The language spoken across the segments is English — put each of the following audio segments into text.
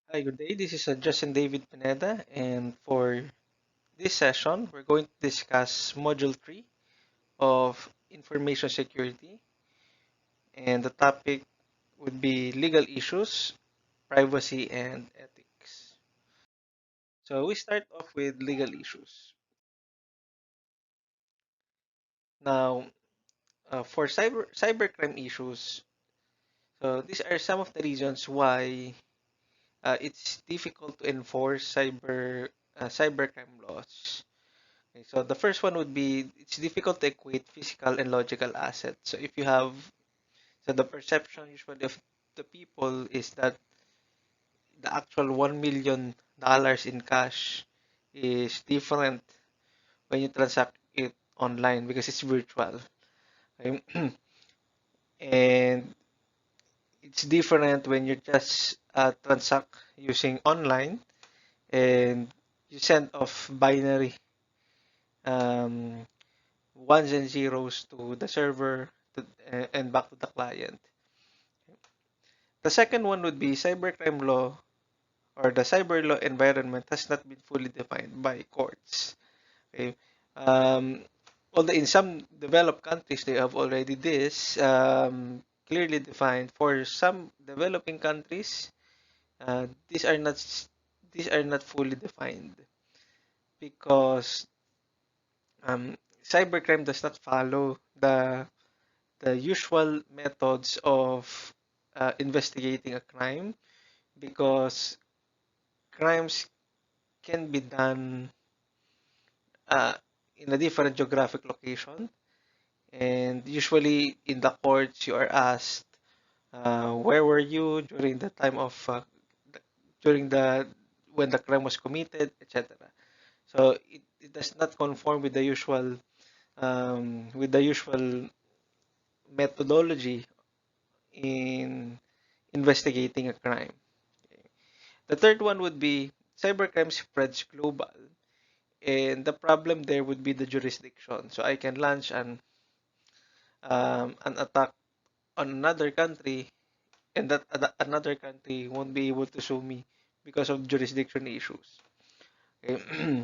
Hi, good day. This is Justin David Pineda, and for this session, we're going to discuss Module 3 of Information Security, and the topic would be legal issues, privacy, and ethics. So we start off with legal issues. Now, for cybercrime issues, so these are some of the reasons why it's difficult to enforce cybercrime laws. Okay, so the first one would be it's difficult to equate physical and logical assets. So if you have, so the perception usually of the people is that the actual $1 million in cash is different when you transact it online because it's virtual. Okay? And it's different when you just transact using online and you send off binary um, ones and zeros to the server and back to the client. The second one would be cybercrime law or the cyber law environment has not been fully defined by courts. Okay. Um, Although in some developed countries they have already this clearly defined. For some developing countries, these are not fully defined because cybercrime does not follow the usual methods of investigating a crime because crimes can be done uh, in a different geographic location, and usually in the courts you are asked where were you during the time of during the when the crime was committed, etc. So it does not conform with the usual methodology in investigating a crime. The third one would be cybercrime spreads global, and the problem there would be the jurisdiction. So I can launch an attack on another country, and another country won't be able to sue me because of jurisdiction issues. Okay?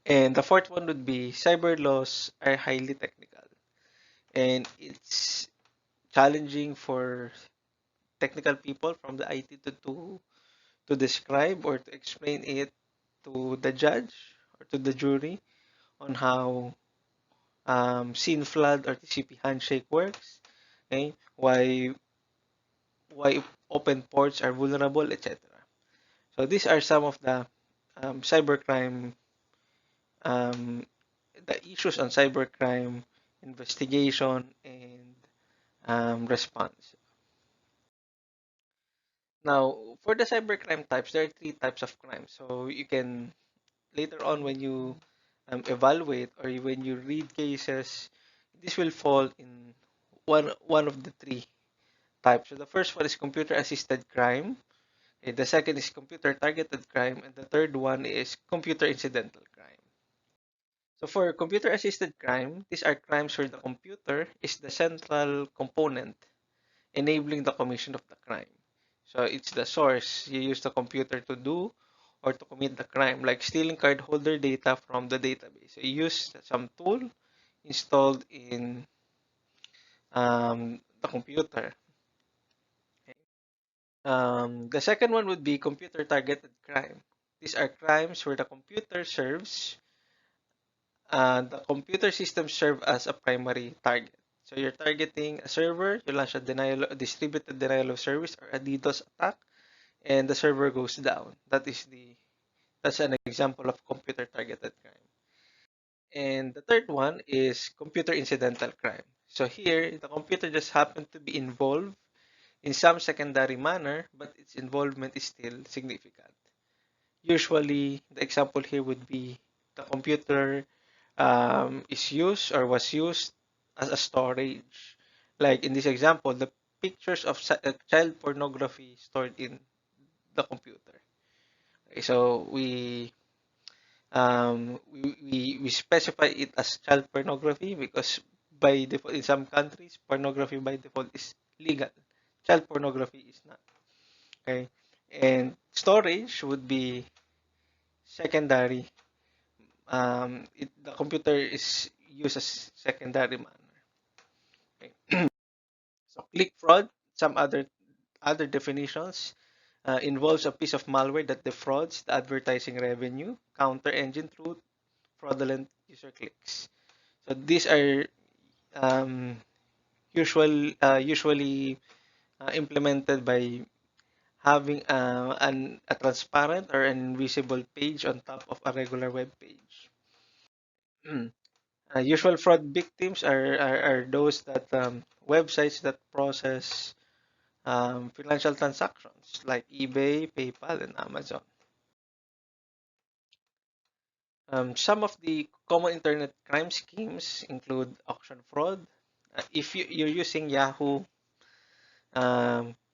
And the fourth one would be cyber laws are highly technical, and it's challenging for technical people from the IT to describe or to explain it to the judge or to the jury on how scene flood or TCP handshake works, okay? Why open ports are vulnerable, etc. So these are some of the cybercrime, um, the issues on cybercrime investigation and response. Now, for the cybercrime types, there are three types of crime. So you can later on when you evaluate or when you read cases, this will fall in one of the three types. So the first one is computer-assisted crime. Okay, the second is computer-targeted crime, and the third one is computer-incidental crime. So for computer-assisted crime, these are crimes where the computer is the central component enabling the commission of the crime. So it's the source. You use the computer to do or to commit the crime, like stealing cardholder data from the database. So you use some tool installed in the computer. The second one would be computer-targeted crime. These are crimes where the computer system serve as a primary target. So you're targeting a server, you launch a distributed denial of service or a DDoS attack, and the server goes down. That's an example of computer targeted crime. And the third one is computer incidental crime. So here, the computer just happened to be involved in some secondary manner, but its involvement is still significant. Usually, the example here would be the computer is used or was used as a storage. Like in this example, the pictures of child pornography stored in the computer. Okay, so we specify it as child pornography because by default in some countries pornography by default is legal. Child pornography is not. Okay, And storage would be secondary. The computer is used as secondary manner. Okay. So click fraud, some other definitions, involves a piece of malware that defrauds the advertising revenue, counter engine through fraudulent user clicks. So these are um, usually implemented by having a transparent or an invisible page on top of a regular web page. Usual fraud victims are those that websites that process financial transactions like eBay, PayPal, and Amazon. Some of the common internet crime schemes include auction fraud. If you're using Yahoo,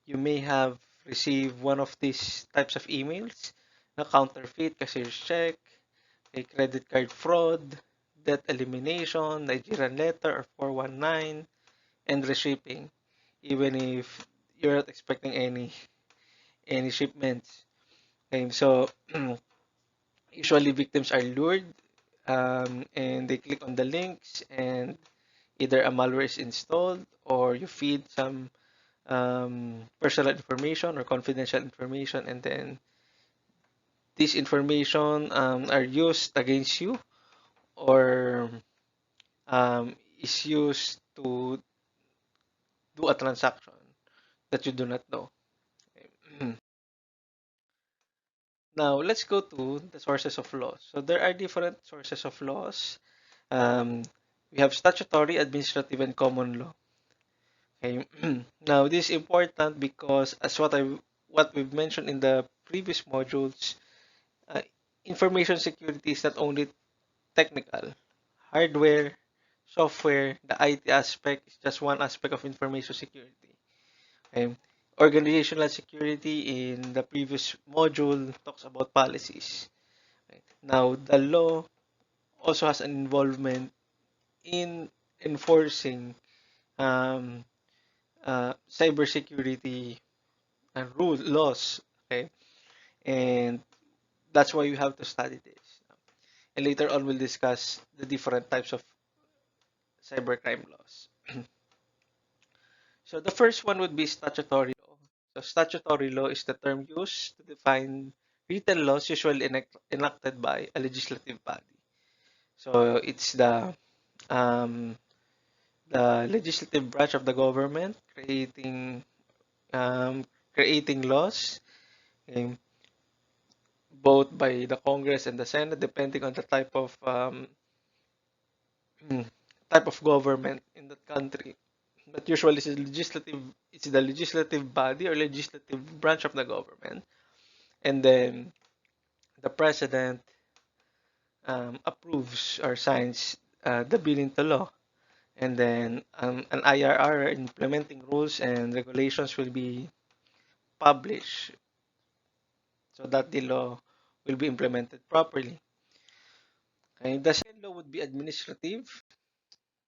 you may have received one of these types of emails: na counterfeit cashier's check, a credit card fraud, debt elimination, Nigerian letter or 419, and reshipping, even if you're not expecting any shipments. Okay, so usually victims are lured, and they click on the links, and either a malware is installed or you feed some personal information or confidential information, and then this information are used against you, or is used to do a transaction that you do not know. Now, let's go to the sources of laws. So there are different sources of laws. Um, we have statutory, administrative, and common law. Okay. Now, this is important because, as what we've mentioned in the previous modules, uh, information security is not only technical. Hardware, software, the IT aspect is just one aspect of information security. Okay. Organizational security in the previous module talks about policies. Okay. Now, the law also has an involvement in enforcing um, cybersecurity and laws. Okay, and that's why you have to study this. And later on, we'll discuss the different types of cybercrime laws. So the first one would be statutory law. So statutory law is the term used to define written laws usually enacted by a legislative body. So it's um, the legislative branch of the government um, creating laws, um, both by the Congress and the Senate, depending on the type of government in that country. But usually, it's the legislative body or legislative branch of the government, and then the president approves or signs the bill into law, and then an IRR, implementing rules and regulations, will be published so that the law will be implemented properly. Okay, the second law would be administrative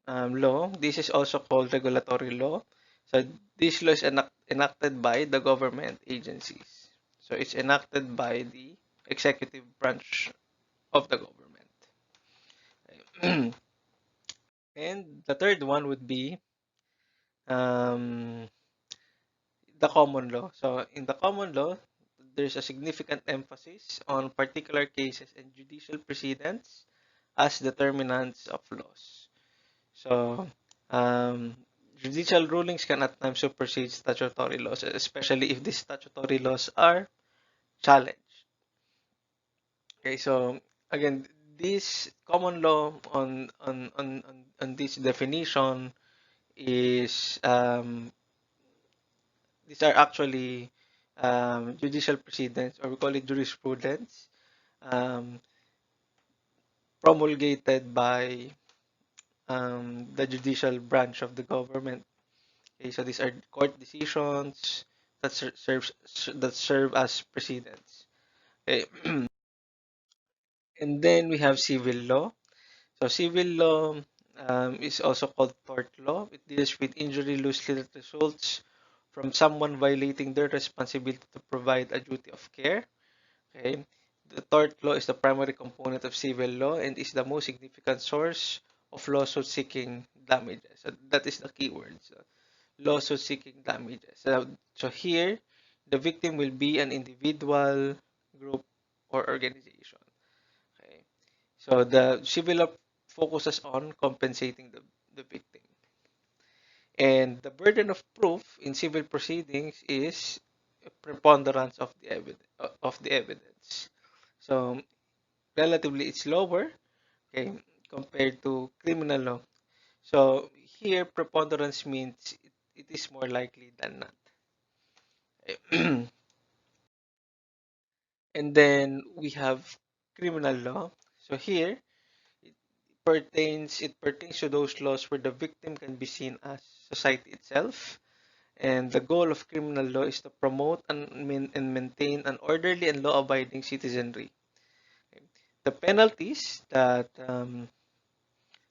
law. This is also called regulatory law. So this law is enacted by the government agencies. So it's enacted by the executive branch of the government. And the third one would be um, the common law. So in the common law, there's a significant emphasis on particular cases and judicial precedents as determinants of laws. So, um, judicial rulings can at times supersede statutory laws, especially if these statutory laws are challenged. Okay, so again, this common law on this definition is these are actually judicial precedents, or we call it jurisprudence, um, promulgated by the judicial branch of the government. Okay, so these are court decisions that serve as precedents. Okay. And then we have civil law. So civil law is also called tort law. It deals with injury loosely that results from someone violating their responsibility to provide a duty of care. Okay. The tort law is the primary component of civil law and is the most significant source of lawsuit seeking damages. So that is the keyword. So lawsuit seeking damages. So here, the victim will be an individual, group, or organization. Okay. So the civil law focuses on compensating the victim. And the burden of proof in civil proceedings is a preponderance of the evidence. So relatively it's lower, okay, compared to criminal law. So here preponderance means it is more likely than not. Okay. And then we have criminal law. So here it pertains to those laws where the victim can be seen as society itself. And the goal of criminal law is to promote and maintain an orderly and law-abiding citizenry. Okay. The penalties that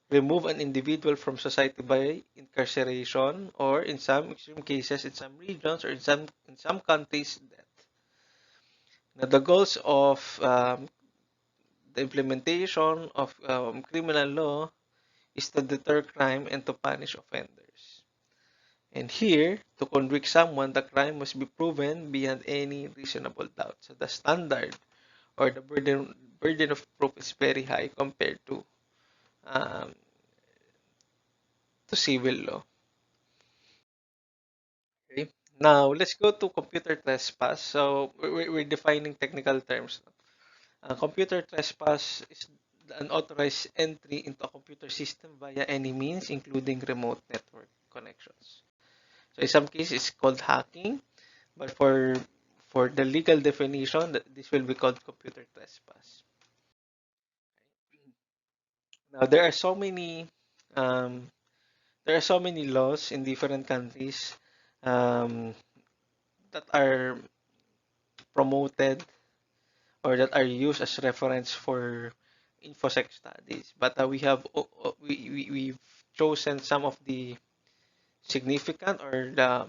remove an individual from society by incarceration, or in some extreme cases, in some regions, or in some countries, death. Now, the goals of the implementation of criminal law is to deter crime and to punish offenders. And here, to convict someone, the crime must be proven beyond any reasonable doubt. So the standard or the burden of proof is very high compared um, to civil law. Okay. Now let's go to computer trespass. So we're defining technical terms. Computer trespass is the unauthorized entry into a computer system via any means, including remote network connections. So in some cases, it's called hacking, but for the legal definition, this will be called computer trespass. Now um, there are so many laws in different countries um, that are promoted or that are used as reference for INFOSEC studies. But we've chosen some of the significant or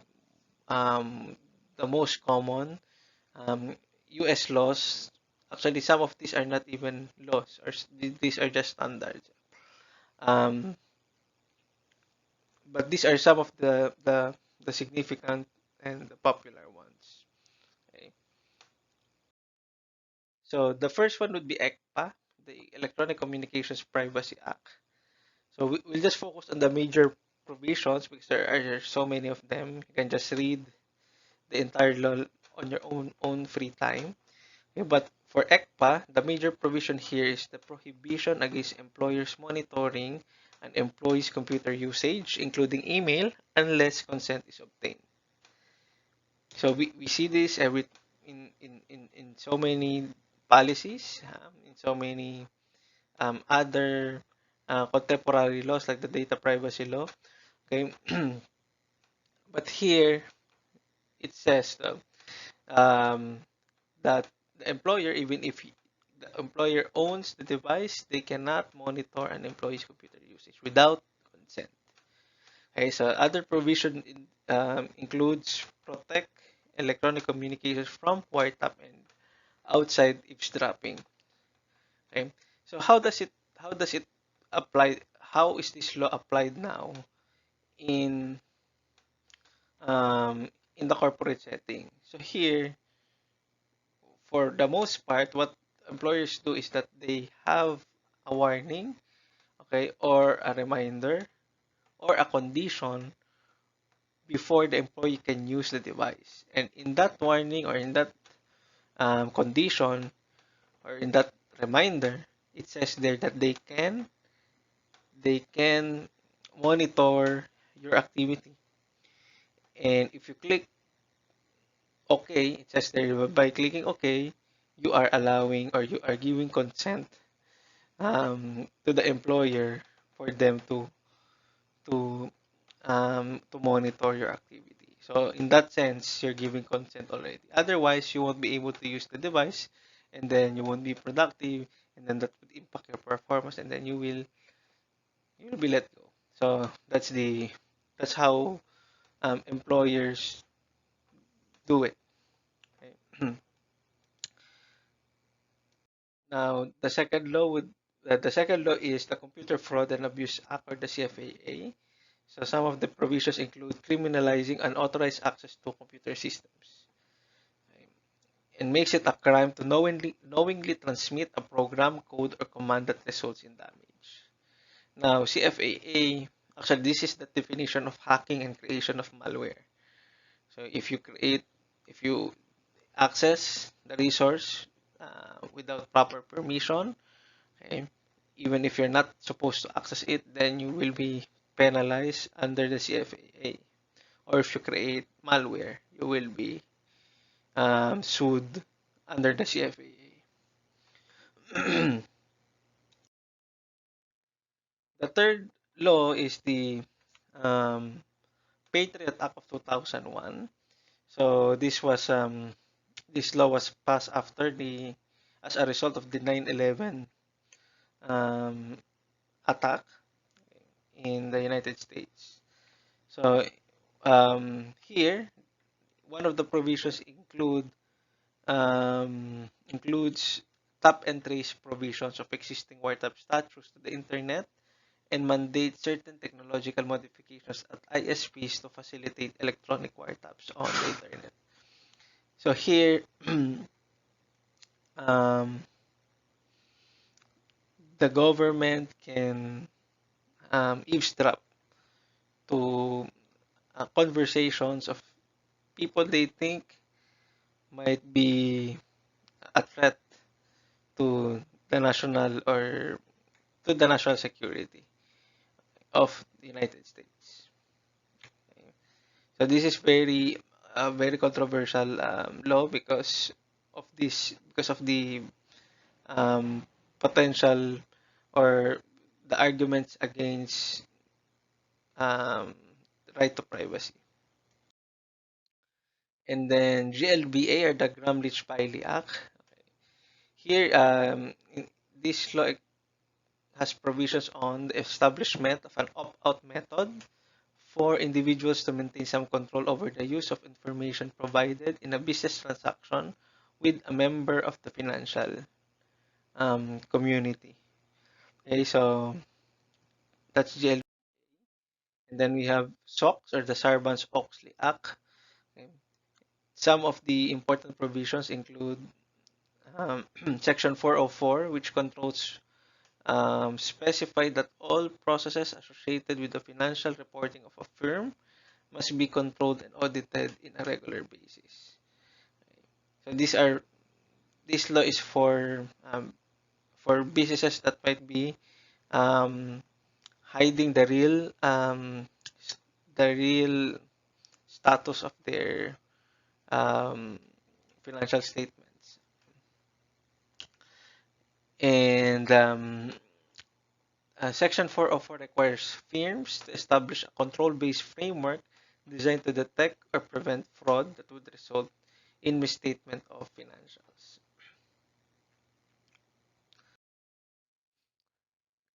um, the most common U.S. laws. Actually, some of these are not even laws, or these are just standards. Um, but these are some of the significant and the popular ones. Okay. So the first one would be ECPA, the Electronic Communications Privacy Act. So we'll just focus on the major provisions because there are so many of them. You can just read the entire law on your own free time. Okay, but for ECPA, the major provision here is the prohibition against employers monitoring an employee's computer usage, including email, unless consent is obtained. So we see this in so many policies, in so many other contemporary laws like the data privacy law. Okay, but here it says um, that the employer, even if the employer owns the device, they cannot monitor an employee's computer usage without consent. Okay, so other provision includes protect electronic communications from wiretap and outside eavesdropping. Okay, so how does it apply? How is this law applied now in um, in the corporate setting? So here, for the most part, what employers do is that they have a warning, okay, or a reminder, or a condition before the employee can use the device. And in that warning or in that condition or in that reminder, it says there that they can monitor your activity. And if you click OK, it says there by clicking OK, you are allowing or you are giving consent to the employer for them to to monitor your activity. So in that sense, you're giving consent already. Otherwise, you won't be able to use the device, and then you won't be productive, and then that would impact your performance, and then you will be let go. So that's how employers do it. Okay. Now, the second law is the Computer Fraud and Abuse Act, or the CFAA. So some of the provisions include criminalizing unauthorized access to computer systems, okay, and makes it a crime to knowingly transmit a program, code, or command that results in damage. Now, CFAA, actually, this is the definition of hacking and creation of malware. So if you access the resource without proper permission, okay, even if you're not supposed to access it, then you will be penalized under the CFAA. Or if you create malware, you will be sued under the CFAA. The third law is the um, Patriot Act of 2001. So this law was passed after as a result of the 9/11 um, attack in the United States. So here, one of the provisions includes tap and trace provisions of existing wiretap statutes to the internet, and mandate certain technological modifications at ISPs to facilitate electronic wiretaps on the internet. So here, um, the government can eavesdrop to conversations of people they think might be a threat to the national security of the United States. Okay. So this is very controversial law because of the potential or the arguments against um, right to privacy. And then GLBA, or the Gramm-Leach-Bliley Act. Here, this law has provisions on the establishment of an opt-out method for individuals to maintain some control over the use of information provided in a business transaction with a member of the financial community. Okay, so that's GLBA. And then we have SOX, or the Sarbanes-Oxley Act. Okay. Some of the important provisions include Section 404, which controls specify that all processes associated with the financial reporting of a firm must be controlled and audited in a regular basis. So this law is for businesses that might be um, hiding the real status of their um, financial statements. And Section 404 requires firms to establish a control-based framework designed to detect or prevent fraud that would result in misstatement of financials.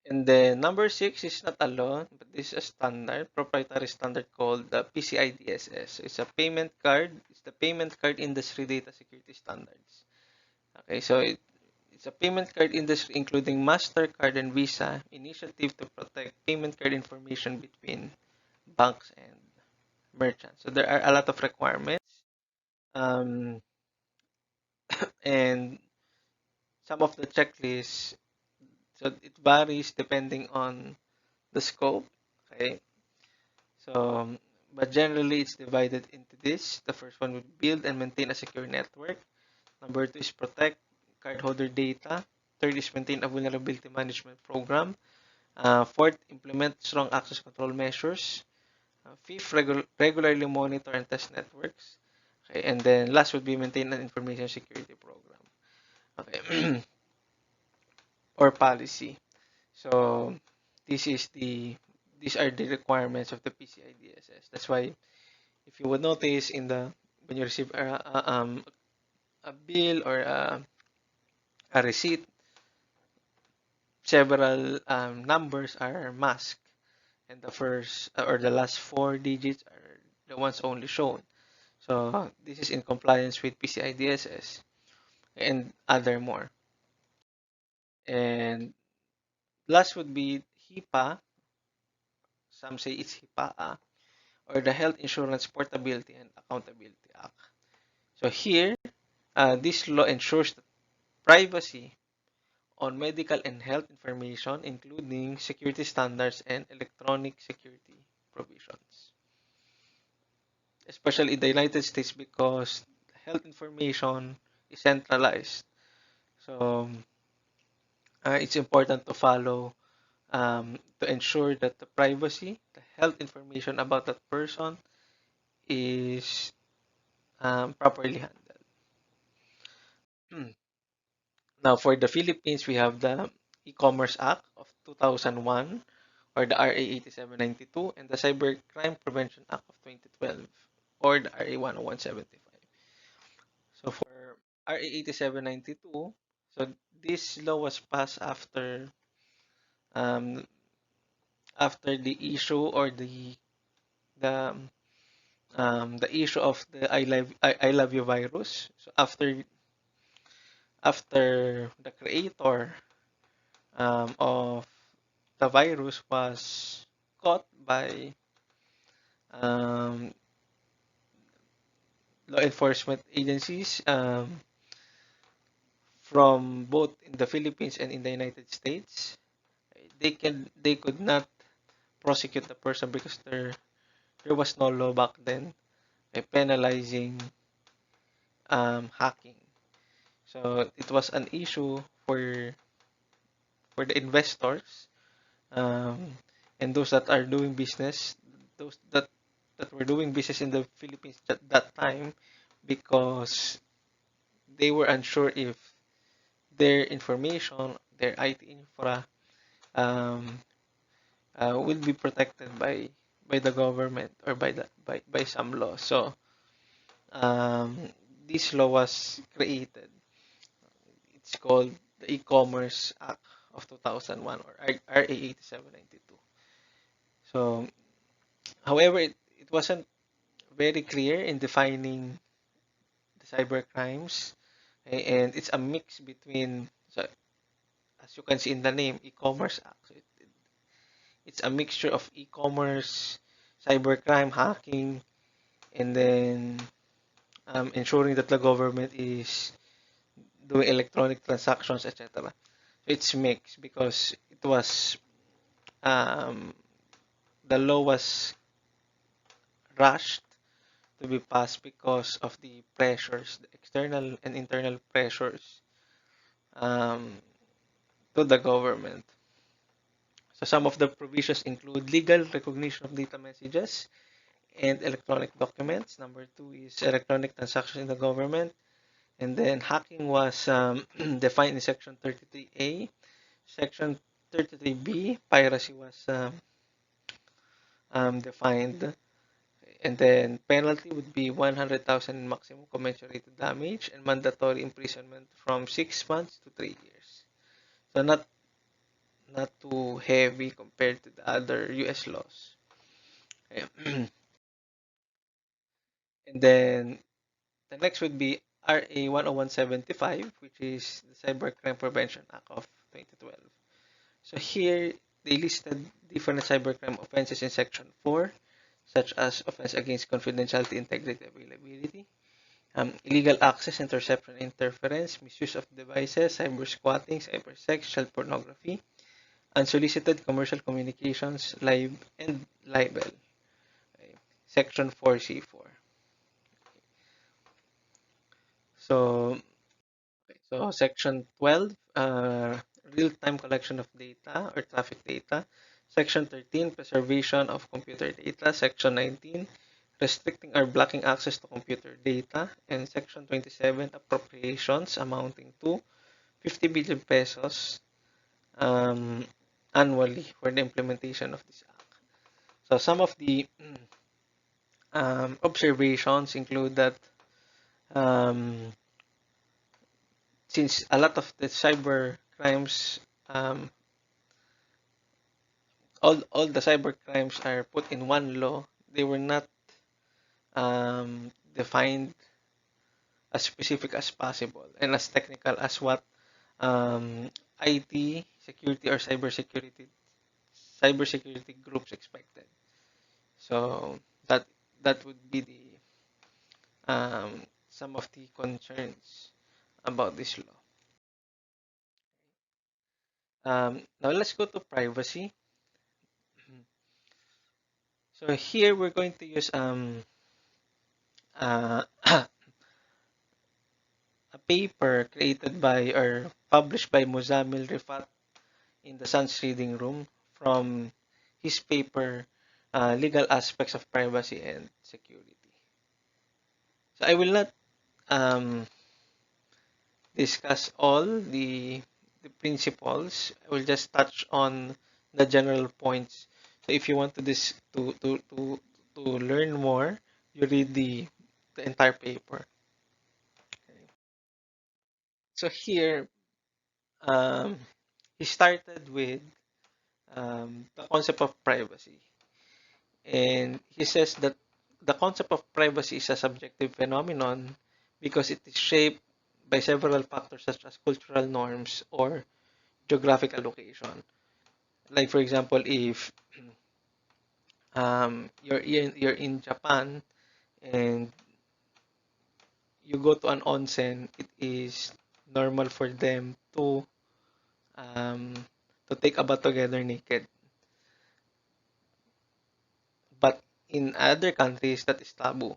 And then number 6 is not a law, but this is a standard, proprietary standard called the PCI DSS. It's the payment card industry data security standards. Okay, so it's a payment card industry including MasterCard and Visa initiative to protect payment card information between banks and merchants. So there are a lot of requirements, um, and some of the checklists, so it varies depending on the scope. Okay, so but generally it's divided into this. The first one would build and maintain a secure network. Number 2 is protect cardholder data. Third is maintain a vulnerability management program. Fourth, implement strong access control measures. Fifth, regularly monitor and test networks. Okay, and then last would be maintain an information security program. Okay, or policy. So these are the requirements of the PCI DSS. That's why if you would notice when you receive a bill or a receipt, several numbers are masked, and the first or the last four digits are the ones only shown. So this is in compliance with PCI DSS and other more. And last would be HIPAA. Some say it's HIPAA, or the Health Insurance Portability and Accountability Act. So here, this law ensures that privacy on medical and health information, including security standards and electronic security provisions. Especially in the United States, because health information is centralized. So it's important to follow, to ensure that the privacy, the health information about that person is properly handled. Now, for the Philippines, we have the E-Commerce Act of 2001, or the RA 8792, and the Cybercrime Prevention Act of 2012, or the RA 10175. So for RA 8792, so this law was passed um, after the issue, or the the issue of the I love you virus. So after the creator of the virus was caught by um, law enforcement agencies, from both in the Philippines and in the United States, they could not prosecute the person because there was no law back then penalizing hacking. So it was an issue for the investors, um, and those that are doing business, those that were doing business in the Philippines at that time, because they were unsure if their information, their IT infra, um, will be protected by the government, or by some law. So um, this law was created. It's called the E-Commerce Act of 2001, or RA 8792. So, however, it wasn't very clear in defining the cyber crimes, and it's a mix between, so as you can see in the name, E-Commerce Act. So it's a mixture of e-commerce, cybercrime, hacking, and then ensuring that the government is doing electronic transactions, etc. So it's mixed because it was um, the law was rushed to be passed because of the pressures, the external and internal pressures um, to the government. So some of the provisions include legal recognition of data messages and electronic documents. Number two is electronic transactions in the government. And then hacking was defined in Section 33A. Section 33B, piracy was defined. And then penalty would be 100,000 maximum commensurate to damage, and mandatory imprisonment from 6 months to 3 years. So not too heavy compared to the other US laws. Okay. And then the next would be RA 10175, which is the Cybercrime Prevention Act of 2012. So here they listed different cybercrime offenses in Section 4, such as offense against confidentiality, integrity, availability, illegal access, interception, interference, misuse of devices, cyber squatting, cyber sex, child pornography, unsolicited commercial communications, and libel. Okay. Section 4C4. So, so Section 12, real-time collection of data or traffic data. Section 13, preservation of computer data. Section 19, restricting or blocking access to computer data. And Section 27, appropriations amounting to 50 billion pesos annually for the implementation of this act. So some of the observations include that um, since a lot of the cyber crimes, um, all the cyber crimes are put in one law, they defined as specific as possible and as technical as what IT, security, or cybersecurity groups expected. So that would be the some of the concerns about this law. Now let's go to privacy. So here we're going to use a paper created by or published by Muzammil Rifat in the Sun's Reading Room from his paper, Legal Aspects of Privacy and Security. So I will not um, discuss all the principles. I will just touch on the general points. So if you want to learn more, you read the entire paper. Okay. So here, um, he started with the concept of privacy, and he says that the concept of privacy is a subjective phenomenon because it is shaped by several factors such as cultural norms or geographical location. Like for example, if you're in Japan and you go to an onsen, it is normal for them um, to take a bath together naked. But in other countries, that is taboo.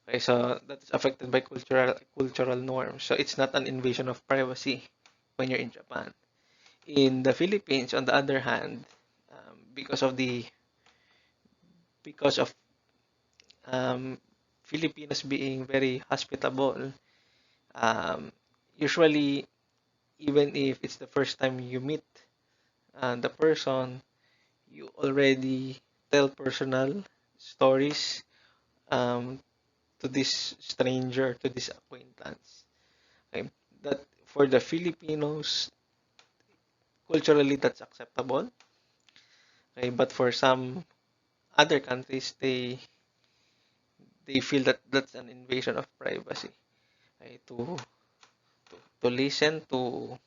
Okay, so that is affected by cultural norms. So it's not an invasion of privacy when you're in Japan. In the Philippines, on the other hand, because of um, Filipinos being very hospitable, um, usually even if it's the first time you meet the person, you already tell personal stories um, to this stranger, to this acquaintance. Okay? That for the Filipinos, culturally that's acceptable. Okay? But for some other countries, they feel that that's an invasion of privacy. Okay? To listen to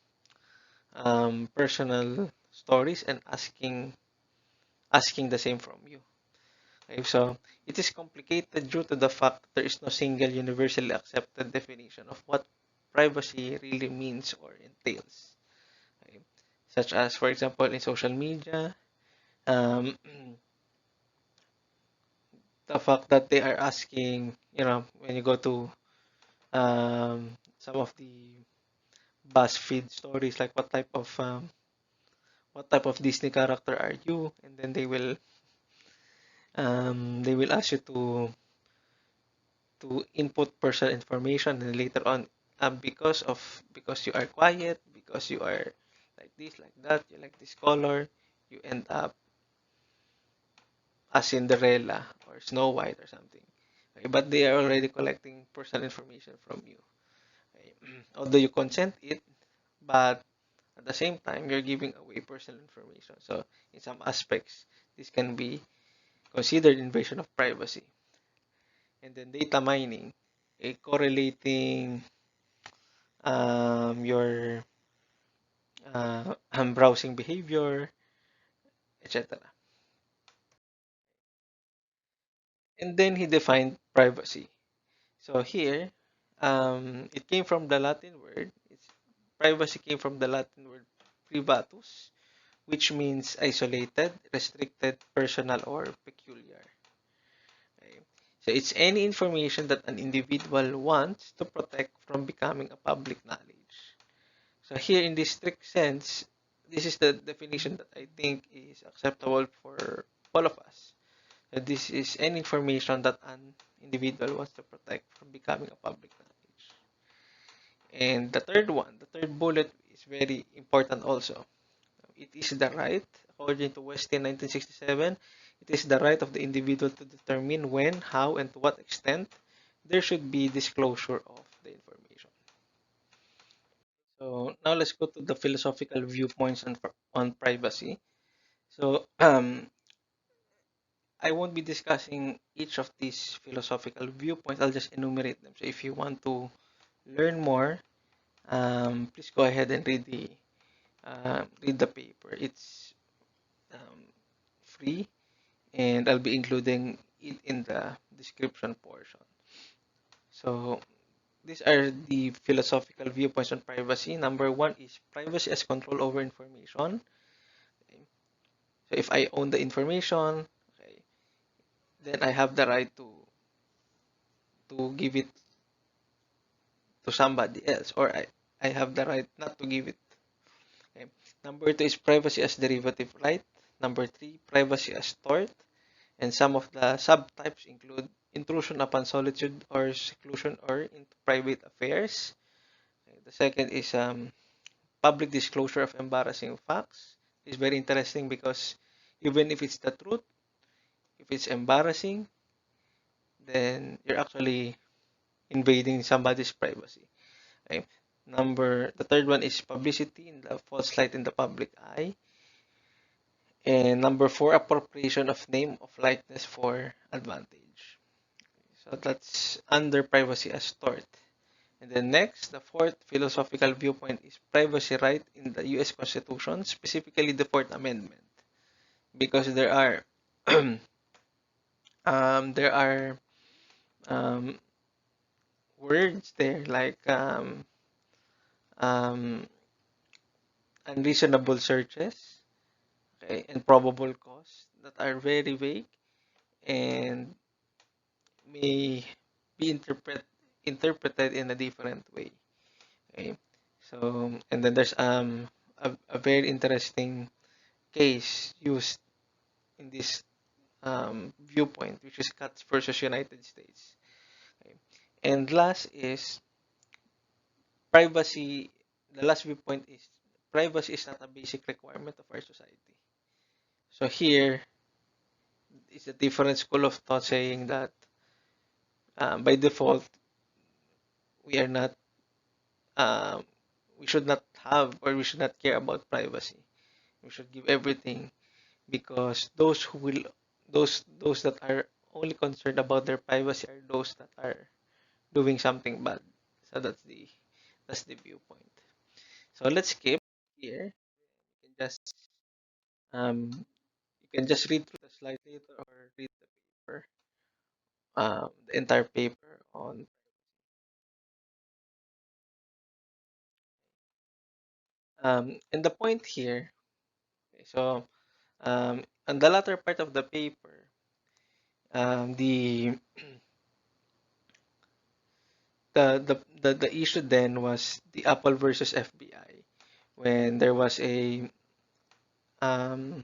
personal stories and asking the same from you. Okay, so it is complicated due to the fact that there is no single universally accepted definition of what privacy really means or entails. Okay? Such as, for example, in social media, um, the fact that they are asking, when you go to some of the BuzzFeed stories, like what type of Disney character are you, and then they will ask you to input personal information, and later on, because you are quiet, because you are like this, like that, you like this color, you end up as Cinderella or Snow White or something. Okay, but they are already collecting personal information from you. Okay. Although you consent it, but at the same time, you're giving away personal information. So in some aspects, this can be considered invasion of privacy. And then data mining, correlating your browsing behavior, etc. And then he defined privacy. So here, it came from the Latin word. Privacy came from the Latin word privatus, which means isolated, restricted, personal, or peculiar. Okay? So it's any information that an individual wants to protect from becoming a public knowledge. So here in this strict sense, this is the definition that I think is acceptable for all of us. So this is any information that an individual wants to protect from becoming a public knowledge. And the third bullet is very important also. It is the right, according to Westin 1967, it is the right of the individual to determine when, how, and to what extent there should be disclosure of the information. So now let's go to the philosophical viewpoints on privacy. So I won't be discussing each of these philosophical viewpoints. I'll just enumerate them. So if you want to learn more, please go ahead and read the paper. It's free, and I'll be including it in the description portion. So these are the philosophical viewpoints on privacy. Number one is privacy as control over information. Okay. So if I own the information, okay, then I have the right to give it to somebody else, or I have the right not to give it. Okay. Number two is privacy as derivative right. Number three, privacy as tort. And some of the subtypes include intrusion upon solitude or seclusion or into private affairs. Okay. The second is public disclosure of embarrassing facts. It's very interesting because even if it's the truth, if it's embarrassing, then you're actually invading somebody's privacy. Okay. The third one is publicity in the false light in the public eye. And number four, appropriation of name of likeness for advantage. So that's under privacy as tort. And then next, the fourth philosophical viewpoint is privacy right in the U.S. Constitution, specifically the Fourth Amendment, because there are there are um, words there like um, unreasonable searches, okay, and probable cause that are very vague and may be interpreted in a different way. Okay, so and then there's a very interesting case used in this viewpoint, which is Katz versus United States. Okay. And last is privacy. The last viewpoint is privacy is not a basic requirement of our society. So here is a different school of thought saying that by default we are not um, we should not have or we should not care about privacy. We should give everything because those that are only concerned about their privacy are those that are doing something bad. So that's the viewpoint. So let's skip here. You can just um you can just read through the slide later or read the paper, the entire paper on and the point here. Okay, so on the latter part of the paper, the the issue then was the Apple versus FBI when there was a um,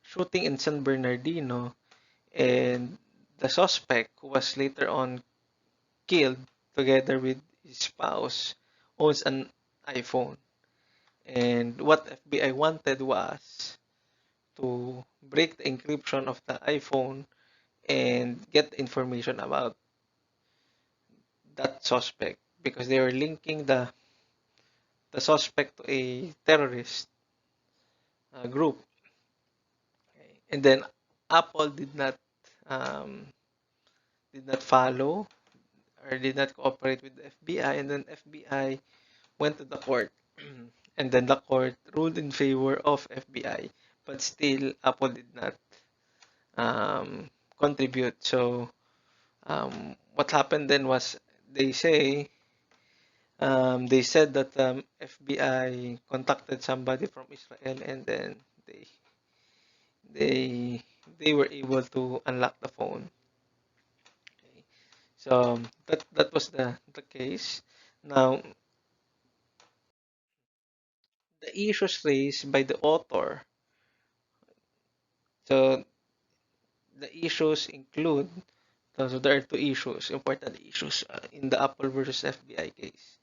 shooting in San Bernardino, and the suspect, who was later on killed together with his spouse, owns an iPhone. And what FBI wanted was to break the encryption of the iPhone and get information about that suspect because they were linking the suspect to a terrorist group. Okay. And then Apple um, did not follow or did not cooperate with the FBI, and then FBI went to the court, and then the court ruled in favor of FBI, but still Apple did not um, contribute. So what happened then was they say they said that FBI contacted somebody from Israel, and then they they they were able to unlock the phone. Okay. So that was the case. Now the issues raised by the author. So the issues include, so there are two issues, important issues in the Apple versus FBI case.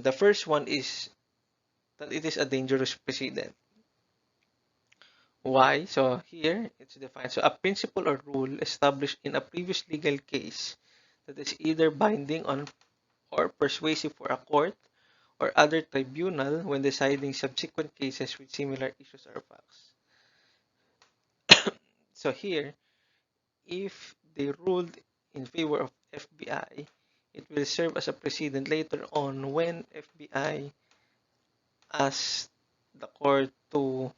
The first one is that it is a dangerous precedent. Why? So here it's defined. So a principle or rule established in a previous legal case that is either binding on or persuasive for a court or other tribunal when deciding subsequent cases with similar issues or facts. So here, if they ruled in favor of FBI, it will serve as a precedent later on when FBI asks the court to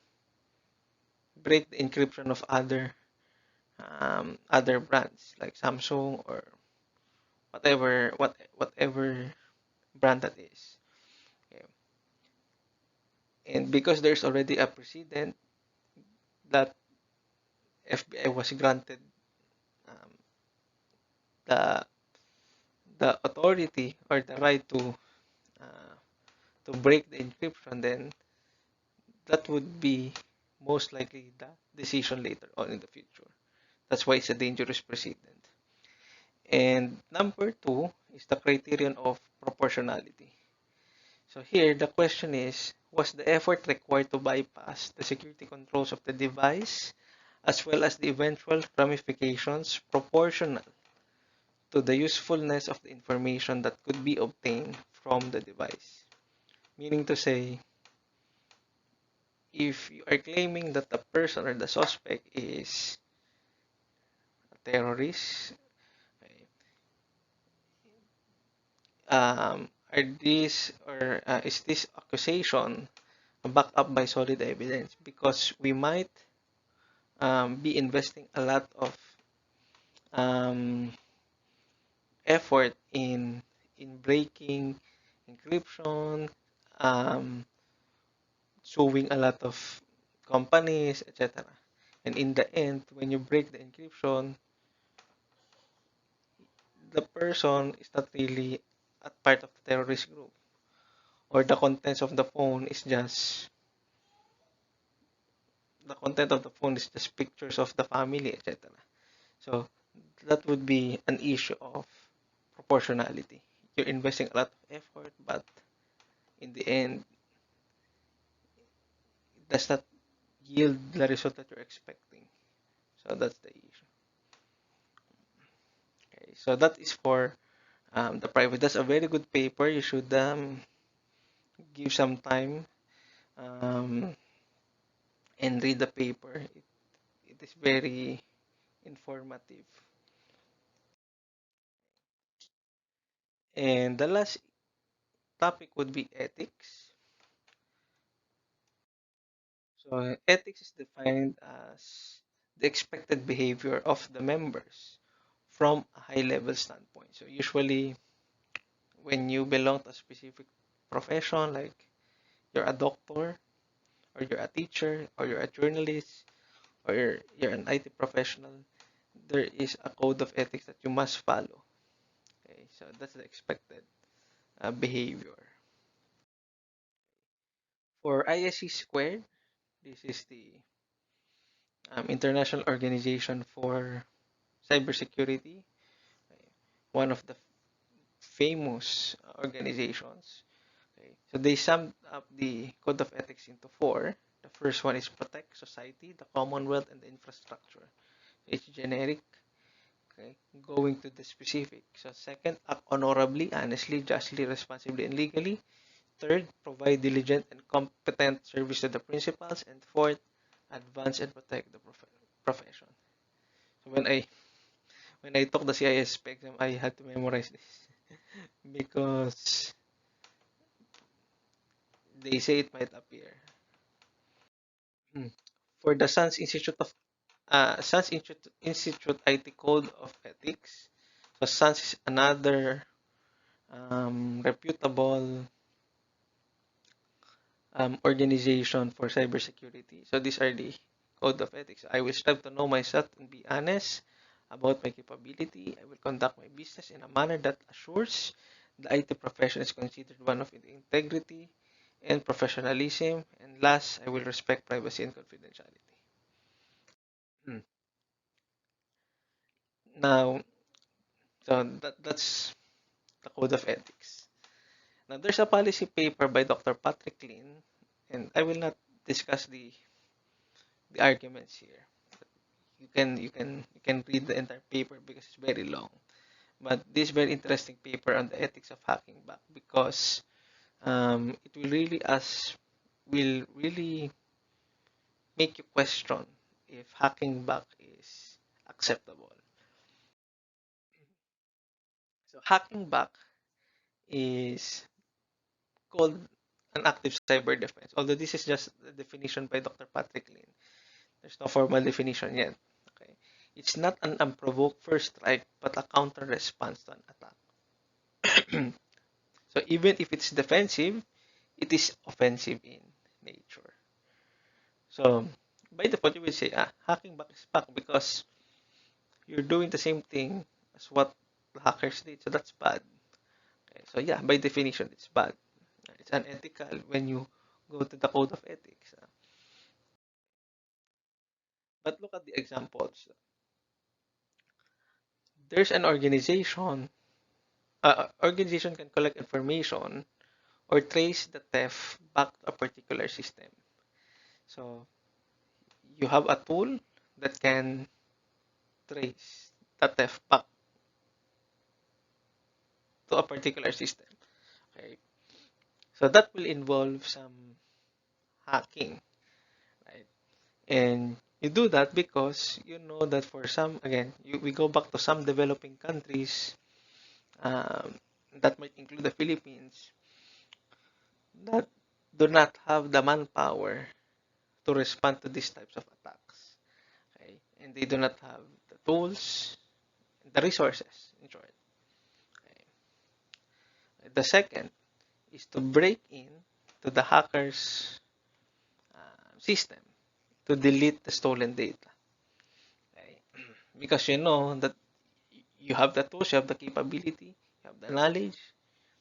break the encryption of other brands like Samsung or whatever brand that is. Okay. And because there's already a precedent that FBI was granted um, the the authority or the right uh, to break the encryption, then that would be most likely the decision later on in the future. That's why it's a dangerous precedent. And number two is the criterion of proportionality. So here, the question is, was the effort required to bypass the security controls of the device as well as the eventual ramifications proportional to the usefulness of the information that could be obtained from the device? Meaning to say, if you are claiming that the person or the suspect is a terrorist, okay, is this accusation backed up by solid evidence? Because we might be investing a lot of um, effort in breaking encryption, um, suing a lot of companies, etc. And in the end, when you break the encryption, the person is not really a part of the terrorist group, or the content of the phone is just pictures of the family, etc. So that would be an issue of proportionality. You're investing a lot of effort, but in the end, it does not yield the result that you're expecting. So that's the issue. Okay, so that is for the private. That's a very good paper. You should give some time um, and read the paper. It is very informative. And the last topic would be ethics. So ethics is defined as the expected behavior of the members from a high-level standpoint. So usually when you belong to a specific profession, like you're a doctor, or you're a teacher, or you're a journalist, or you're an IT professional, there is a code of ethics that you must follow. Okay, so that's the expected behavior. For ISC squared, this is the International Organization for Cybersecurity, one of the famous organizations. Okay. So they summed up the code of ethics into four. The first one is protect society, the commonwealth, and the infrastructure. It's generic. Okay. Going to the specific. So second, act honorably, honestly, justly, responsibly, and legally. Third, provide diligent and competent service to the principals. And fourth, advance and protect the profession. So when I took the CISP exam, I had to memorize this because they say it might appear. Hmm. For the Institute IT Code of Ethics. So SANS is another reputable organization for cybersecurity. So these are the code of ethics. I will strive to know myself and be honest about my capability. I will conduct my business in a manner that assures the IT profession is considered one of integrity and professionalism. And last, I will respect privacy and confidentiality. Hmm. Now, so that's the code of ethics. Now, there's a policy paper by Dr. Patrick Lin, and I will not discuss the arguments here. You can read the entire paper because it's very long. But this very interesting paper on the ethics of hacking back, because it will really make you question if hacking back acceptable. So hacking back is called an active cyber defense, although this is just the definition by Dr. Patrick Lin. There's no formal definition yet. Okay, it's not an unprovoked first strike, but a counter response to an attack. So even if it's defensive, it is offensive in nature. So by default, you will say, hacking back is back because you're doing the same thing as what the hackers did. So that's bad. Okay, so yeah, by definition, it's bad. It's unethical when you go to the code of ethics. But look at the examples. There's an organization. Organization can collect information or trace the theft back to a particular system. So you have a tool that can trace the theft back to a particular system. Okay, so that will involve some hacking, right? And you do that because you know that for some, again, we go back to some developing countries, um, that might include the Philippines, that do not have the manpower to respond to these types of attacks. Okay? And they do not have the tools, the resources, in short. Okay? The second is to break in to the hacker's system to delete the stolen data. Okay? Because you know that you have the tools, you have the capability, you have the knowledge.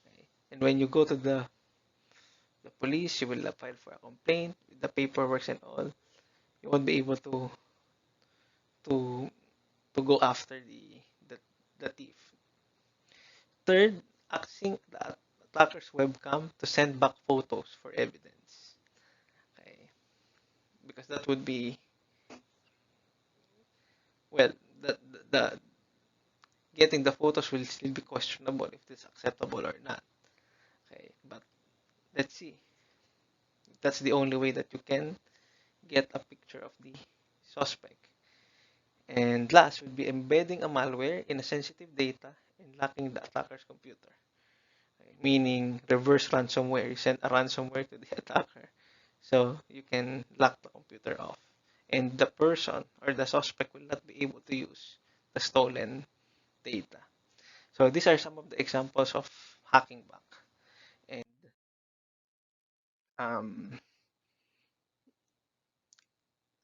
Okay? And when you go to the police, you will file for a complaint with the paperwork and all. You won't be able to to go after the, the thief. Third, accessing the attacker's webcam to send back photos for evidence. Okay, because that would be, well, the getting the photos will still be questionable if it's acceptable or not. Okay, but let's see. That's the only way that you can get a picture of the suspect. And last would be embedding a malware in a sensitive data and locking the attacker's computer. Okay, meaning reverse ransomware. You send a ransomware to the attacker so you can lock the computer off. And the person or the suspect will not be able to use the stolen data. So these are some of the examples of hacking back. And um,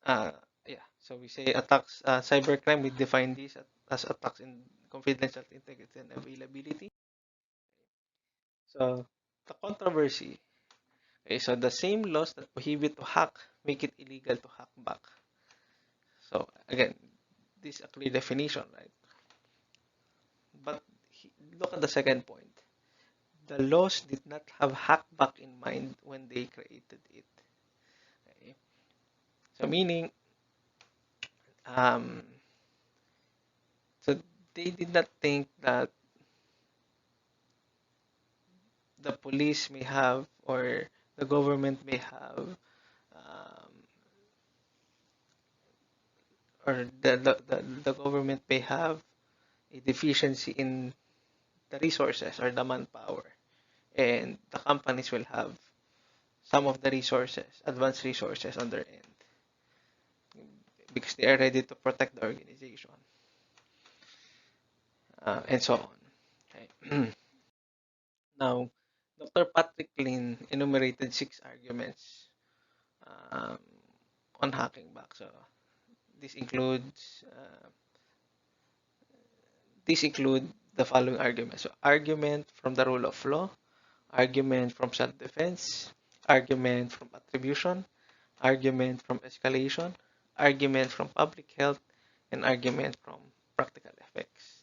uh, yeah, so we say attacks, cybercrime, we define these as attacks in confidential integrity and availability. So the controversy, okay, so the same laws that prohibit to hack make it illegal to hack back. So again, this is a clear definition, right? But look at the second point. The laws did not have hack back in mind when they created it. Okay? So meaning, um, so they did not think that the police may have or the government may have, um, or the government may have a deficiency in the resources or the manpower, and the companies will have some of the resources, advanced resources on their end, because they are ready to protect the organization, and so on. Okay. Now, Dr. Patrick Lin enumerated 6 arguments, um, on hacking back. So this includes these include the following arguments. So argument from the rule of law, argument from self-defense, argument from attribution, argument from escalation, argument from public health, and argument from practical effects.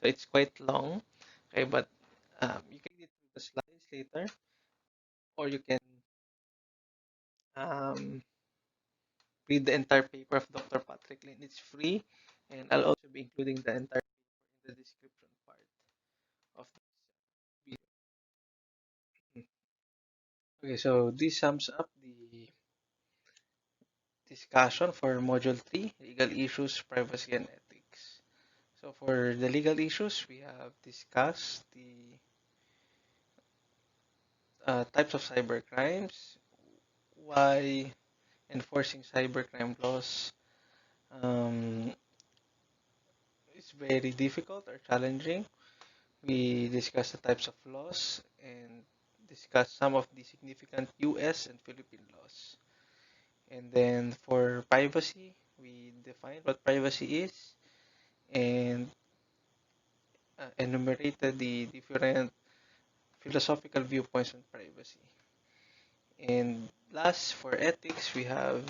So it's quite long, okay, but you can read the slides later, or you can um, read the entire paper of Dr. Patrick Lin. It's free, and I'll also be including the entire paper in the description part of this video. Okay, so this sums up the discussion for Module 3, Legal Issues, Privacy, and Ethics. So for the legal issues, we have discussed the types of cybercrimes, why enforcing cybercrime laws um, is very difficult or challenging. We discussed the types of laws and discussed some of the significant US and Philippine laws. And then for privacy, we defined what privacy is and enumerated the different philosophical viewpoints on privacy. And last, for ethics, we have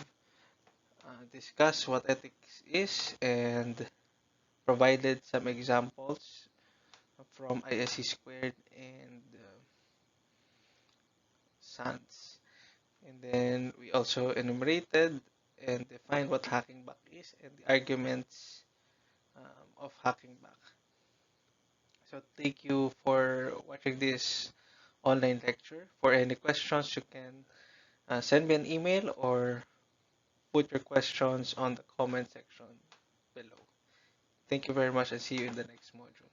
discussed what ethics is and provided some examples from ISC squared and SANS. And then we also enumerated and defined what hacking back is and the arguments of hacking back. So thank you for watching this online lecture. For any questions, you can send me an email or put your questions on the comment section below. Thank you very much and see you in the next module.